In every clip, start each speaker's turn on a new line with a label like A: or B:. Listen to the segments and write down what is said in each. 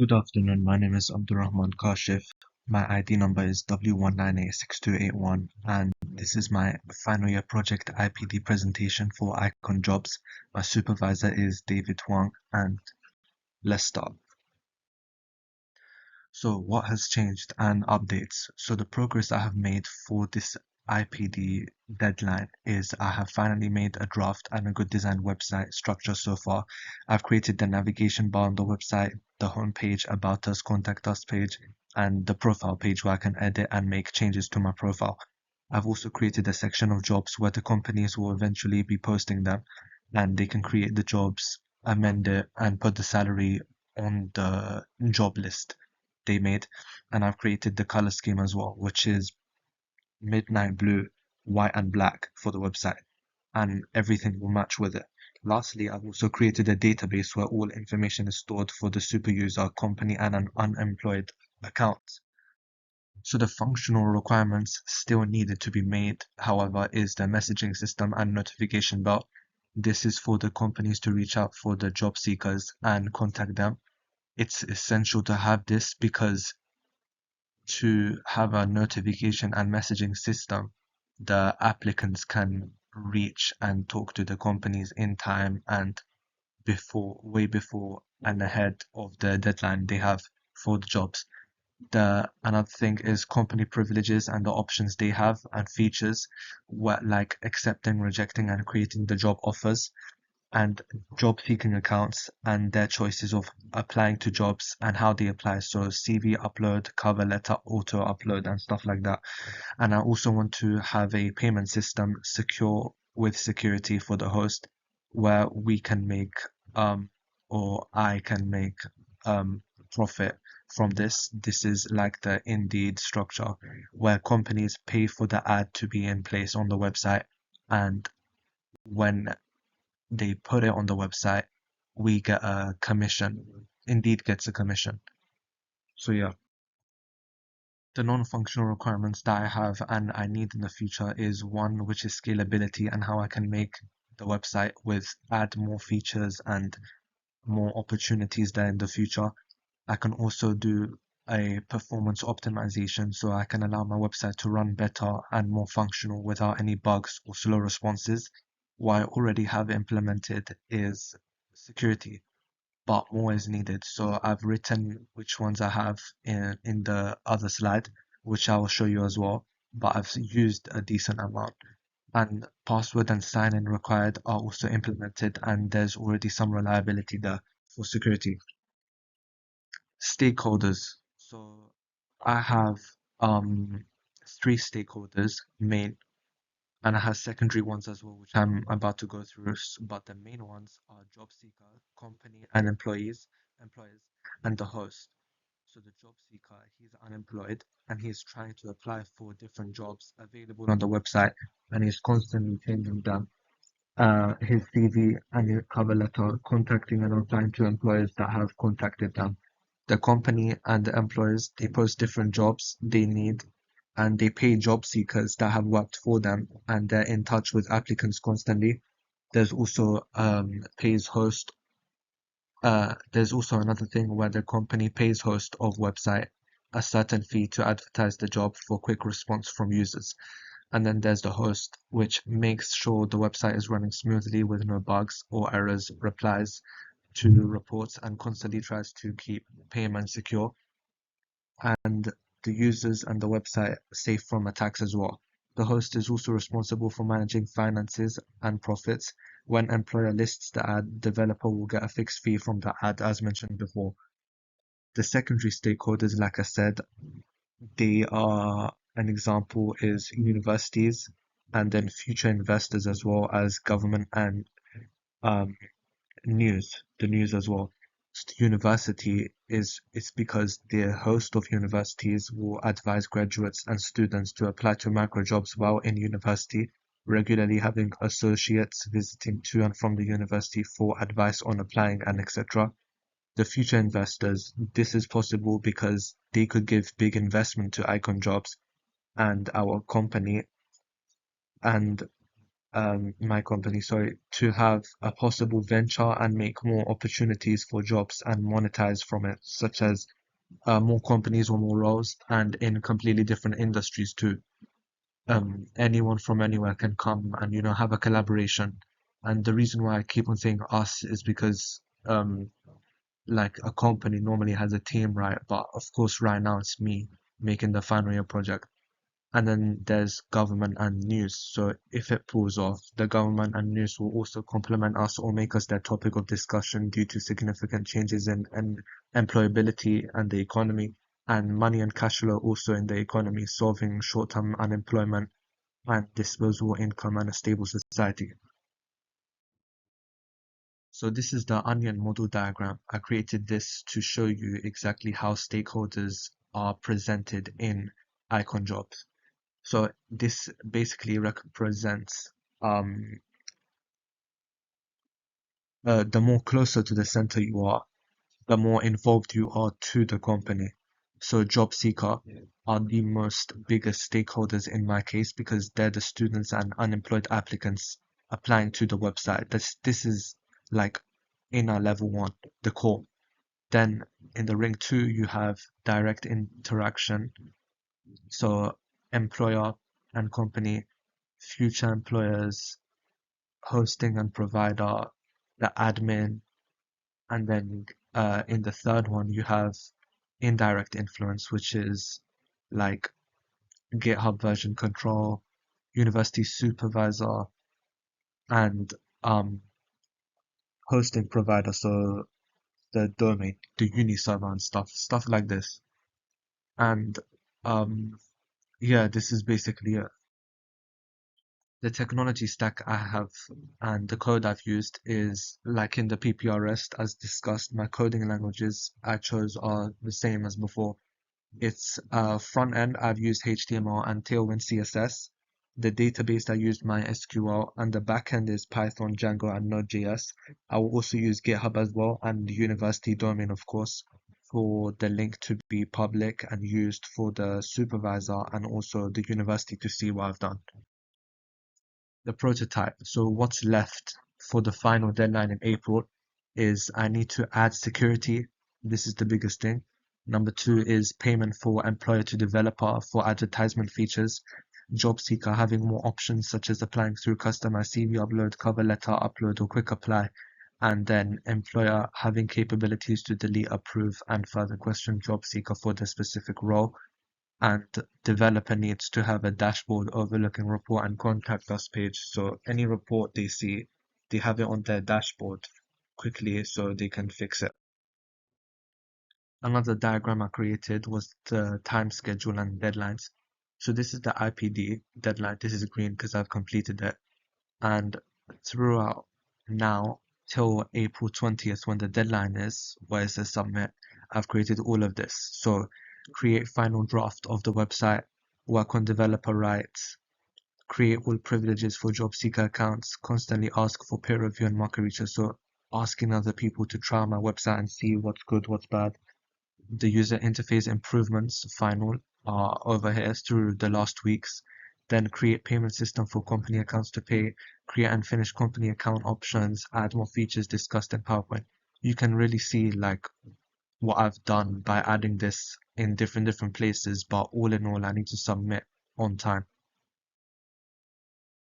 A: Good afternoon. My name is Abdurrahman Kashif. My ID number is W1986281, and this is my final year project IPD presentation for Icon Jobs. My supervisor is David Huang, and let's start. So, what has changed and updates? So, the progress I have made for this IPD deadline is I have finally made a draft and a good designed website structure so far. I've created the navigation bar on the website, the home page, about us, contact us page, and the profile page where I can edit and make changes to my profile. I've also created a section of jobs where the companies will eventually be posting them, and they can create the jobs, amend it, and put the salary on the job list they made. And I've created the color scheme as well, which is midnight blue, white, and black for the website, and everything will match with it. Lastly, I've also created a database where all information is stored for the super user, company, and an unemployed account. So the functional requirements still needed to be made, however, is the messaging system and notification bell. This is for the companies to reach out for the job seekers and contact them. It's essential to have this because to have a notification and messaging system, the applicants can reach and talk to the companies in time and way before and ahead of the deadline they have for the jobs. The another thing is company privileges and the options they have and features, like accepting, rejecting, and creating the job offers, and job seeking accounts and their choices of applying to jobs and how they apply. So CV upload, cover letter, auto upload, and stuff like that. And I also want to have a payment system secure with security for the host where we can make or I can make profit from this. This is like the Indeed structure where companies pay for the ad to be in place on the website, and when they put it on the website, we get a commission. Indeed gets a commission. So yeah, the non-functional requirements that I have and I need in the future is one, which is scalability and how I can make the website add more features and more opportunities there in the future. I can also do a performance optimization so I can allow my website to run better and more functional without any bugs or slow responses. What I already have implemented is security, but more is needed. So I've written which ones I have in the other slide, which I will show you as well, but I've used a decent amount. And password and sign-in required are also implemented, and there's already some reliability there for security. Stakeholders. So I have um three stakeholders, main, and I have secondary ones as well, which I'm about to go through. But the main ones are job seeker, company, and employers, and the host. So the job seeker, he's unemployed and he's trying to apply for different jobs available on the website, and he's constantly changing them. His CV and his cover letter, contacting and replying to employers that have contacted them. The company and the employers, they post different jobs they need, and they pay job seekers that have worked for them, and they're in touch with applicants constantly. There's also pays host. There's also another thing where the company pays host of website a certain fee to advertise the job for quick response from users. And then there's the host, which makes sure the website is running smoothly with no bugs or errors, replies to reports, and constantly tries to keep payment secure, and the users and the website safe from attacks as well. The host is also responsible for managing finances and profits. When employer lists the ad, developer will get a fixed fee from the ad, as mentioned before. The secondary stakeholders, like I said, they are an example is universities and then future investors as well as government and um, the news as well. University is it's because the host of universities will advise graduates and students to apply to micro jobs while in university, regularly having associates visiting to and from the university for advice on applying and etc. The future investors, this is possible because they could give big investment to Icon Jobs and our company, and my company, sorry, to have a possible venture and make more opportunities for jobs and monetize from it, such as more companies or more roles, and in completely different industries too. Anyone from anywhere can come and have a collaboration. And the reason why I keep on saying us is because like a company normally has a team, right? But of course, right now it's me making the final year project. And then there's government and news. So if it pulls off, the government and news will also complement us or make us their topic of discussion due to significant changes in employability and the economy, and money and cash flow also in the economy, solving short-term unemployment and disposable income and a stable society. So this is the onion model diagram. I created this to show you exactly how stakeholders are presented in icon jobs. So this basically represents the more closer to the center you are, the more involved you are to the company. So job seeker are the most biggest stakeholders in my case because they're the students and unemployed applicants applying to the website. This is like in our level one, the core. Then in the ring two, you have direct interaction. So employer and company, future employers, hosting and provider, the admin, and then in the third one you have indirect influence, which is like GitHub version control, university supervisor, and hosting provider, so the domain, the uni server and stuff like this. And um, yeah, this is basically it. The technology stack I have and the code I've used is like in the PPRest as discussed. My coding languages I chose are the same as before. It's front end, I've used HTML and Tailwind CSS. The database I used MySQL, and the back end is Python, Django, and Node.js. I will also use GitHub as well, and the university domain, of course, for the link to be public and used for the supervisor and also the university to see what I've done. The prototype. So what's left for the final deadline in April is I need to add security. This is the biggest thing. Number two is payment for employer to developer for advertisement features. Job seeker having more options such as applying through customized CV upload, cover letter upload, or quick apply. And then employer having capabilities to delete, approve, and further question job seeker for the specific role, and developer needs to have a dashboard overlooking report and contact us page. So any report they see, they have it on their dashboard quickly so they can fix it. Another diagram I created was the time schedule and deadlines. So this is the IPD deadline. This is green because I've completed it. And throughout now till April 20th, when the deadline is, where it says submit, I've created all of this. So create final draft of the website, work on developer rights, create all privileges for job seeker accounts, constantly ask for peer review and market research. So asking other people to try my website and see what's good, what's bad. The user interface improvements final are over here through the last weeks. Then create payment system for company accounts to pay, create and finish company account options, add more features discussed in PowerPoint. You can really see like what I've done by adding this in different places, but all in all I need to submit on time.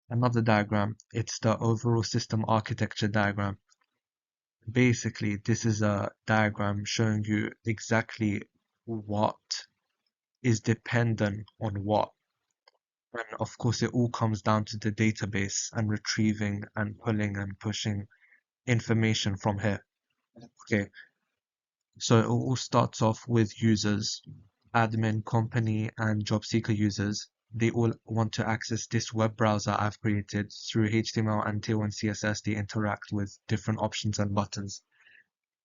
A: Another diagram, it's the overall system architecture diagram. Basically, this is a diagram showing you exactly what is dependent on what. And of course, it all comes down to the database and retrieving and pulling and pushing information from here. Okay, so it all starts off with users, admin, company, and job seeker users. They all want to access this web browser I've created through HTML and Tailwind CSS. They interact with different options and buttons.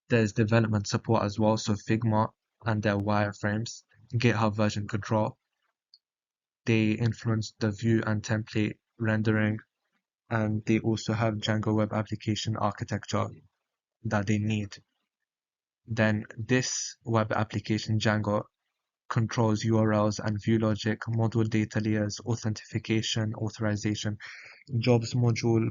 A: There's development support as well, so Figma and their wireframes, GitHub version control. They influence the view and template rendering, and they also have Django web application architecture that they need. Then this web application Django controls URLs and view logic, module data layers, authentication, authorization, jobs module,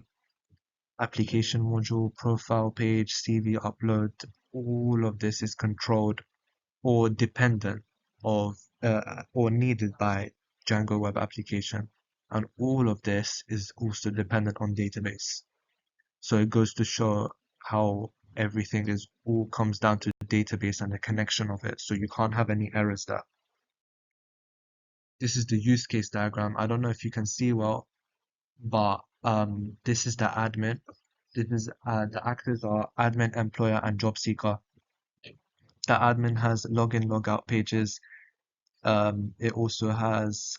A: application module, profile page, CV upload. All of this is controlled or dependent of or needed by Django Web Application. And all of this is also dependent on database. So it goes to show how everything is all comes down to the database and the connection of it. So you can't have any errors there. This is the use case diagram. I don't know if you can see well, but this is the admin. This is the actors are admin, employer, and job seeker. The admin has login, logout pages. It also has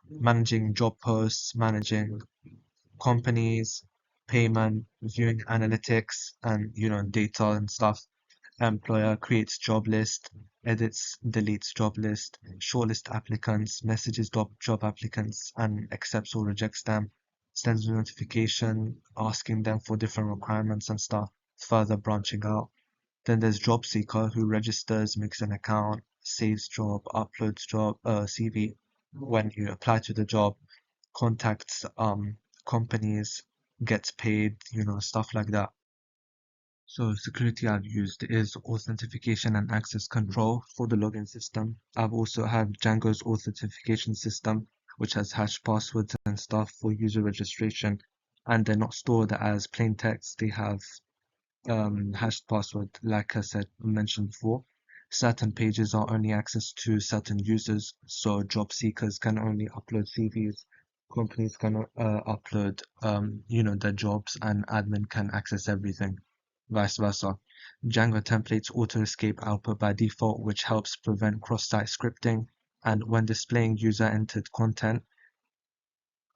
A: managing job posts, managing companies, payment, viewing analytics, and data and stuff. Employer creates job list, edits, deletes job list, shortlist applicants, messages job applicants, and accepts or rejects them. Sends a notification asking them for different requirements and stuff, further branching out. Then there's job seeker who registers, makes an account, saves job, uploads job CV when you apply to the job, contacts companies, gets paid, stuff like that. So security I've used is authentication and access control for the login system. I've also had Django's authentication system, which has hash passwords and stuff for user registration, and they're not stored as plain text. They have hashed password, like I said, mentioned before. Certain pages are only access to certain users, so job seekers can only upload CVs. Companies can upload, their jobs, and admin can access everything. Vice versa. Django templates auto escape output by default, which helps prevent cross-site scripting. And when displaying user-entered content,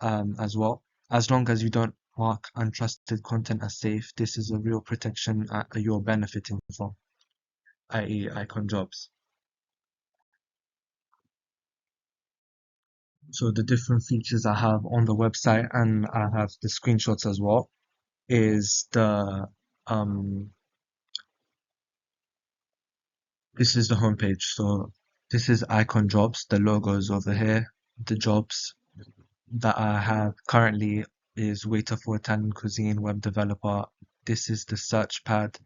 A: as well. As long as you don't mark untrusted content as safe, this is a real protection you're benefiting from, i.e. icon jobs. So the different features I have on the website, and I have the screenshots as well, is um this is the homepage. So this is icon jobs, the logos over here, the jobs that I have currently is waiter for Italian cuisine, web developer. This is the search pad,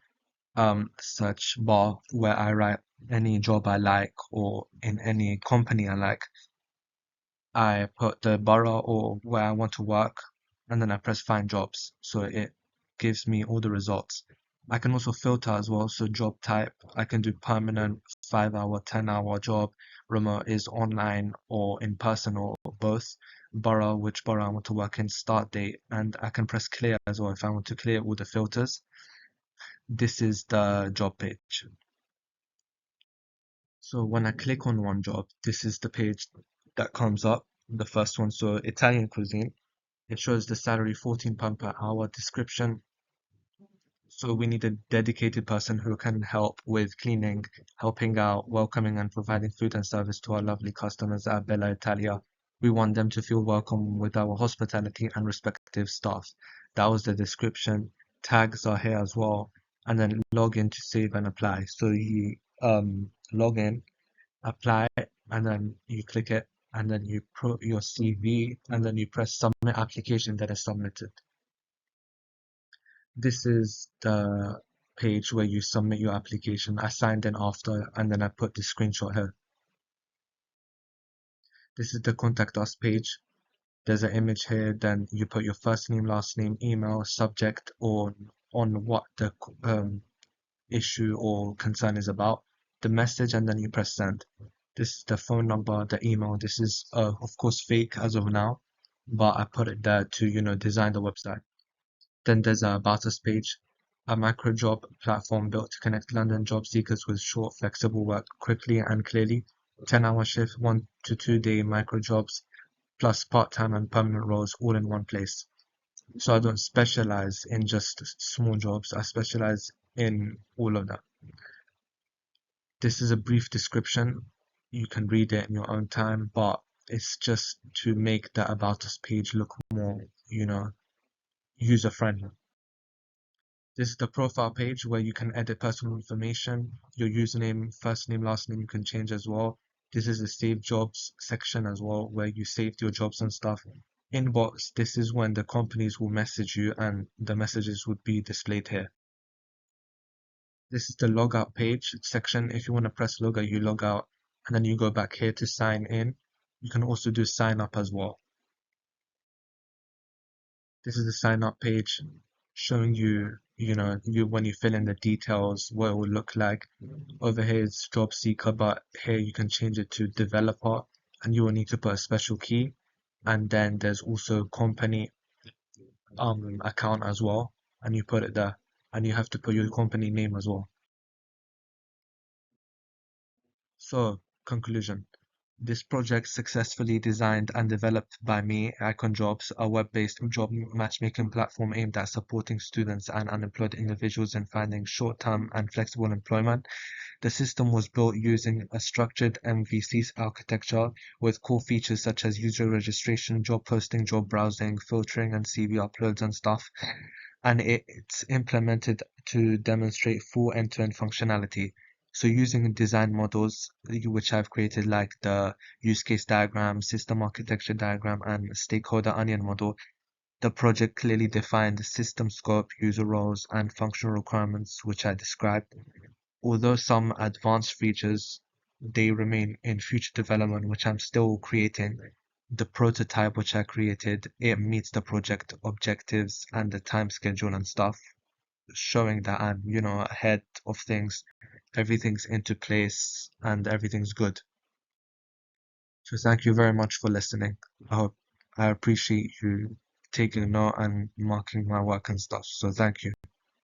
A: search bar where I write any job I like or in any company I like. I put the borough or where I want to work, and then I press find jobs. So it gives me all the results. I can also filter as well. So job type, I can do permanent, 5 hour, 10 hour job. Remote is online or in person or both. Borough, which borough I want to work in, start date, and I can press clear as well if I want to clear all the filters. This is the job page. So when I click on one job, this is the page that comes up, the first one. So Italian cuisine, it shows the salary £14 per hour, description. So we need a dedicated person who can help with cleaning, helping out, welcoming and providing food and service to our lovely customers at Bella Italia. We want them to feel welcome with our hospitality and respective staff. That was the description. Tags are here as well. And then log in to save and apply. So you log in, apply, and then you click it, and then you put your CV, and then you press submit application that is submitted. This is the page where you submit your application. I signed in after, and then I put the screenshot here. This is the contact us page. There's an image here, then you put your first name, last name, email, subject, or on what the issue or concern is about, the message, and then you press send. This is the phone number, the email. This is of course fake as of now, but I put it there to design the website. Then there's a about us page, a micro job platform built to connect London job seekers with short, flexible work quickly and clearly. 10-hour shift, 1 to 2 day micro jobs, plus part-time and permanent roles all in one place. So I don't specialize in just small jobs. I specialize in all of them. This is a brief description. You can read it in your own time, but it's just to make the about us page look more, user friendly. This is the profile page where you can edit personal information. Your username, first name, last name you can change as well. This is the save jobs section as well, where you saved your jobs and stuff. Inbox, this is when the companies will message you and the messages would be displayed here. This is the logout page section. If you want to press logout, you log out and then you go back here to sign in. You can also do sign up as well. This is the sign up page showing you, when you fill in the details, what it will look like. Over here is job seeker, but here you can change it to developer and you will need to put a special key. And then there's also company account as well, and you put it there, and you have to put your company name as well. So, conclusion. This project successfully designed and developed by me, Icon Jobs, a web-based job matchmaking platform aimed at supporting students and unemployed individuals in finding short-term and flexible employment. The system was built using a structured MVC architecture with core features such as user registration, job posting, job browsing, filtering, and CV uploads and stuff. And it's implemented to demonstrate full end-to-end functionality. So using design models, which I've created like the use case diagram, system architecture diagram, and stakeholder onion model, the project clearly defined the system scope, user roles, and functional requirements, which I described. Although some advanced features, they remain in future development, which I'm still creating. The prototype which I created, it meets the project objectives and the time schedule and stuff, showing that I'm, ahead of things. Everything's into place and everything's good. So thank you very much for listening. I hope I appreciate you taking note and marking my work and stuff. So thank you.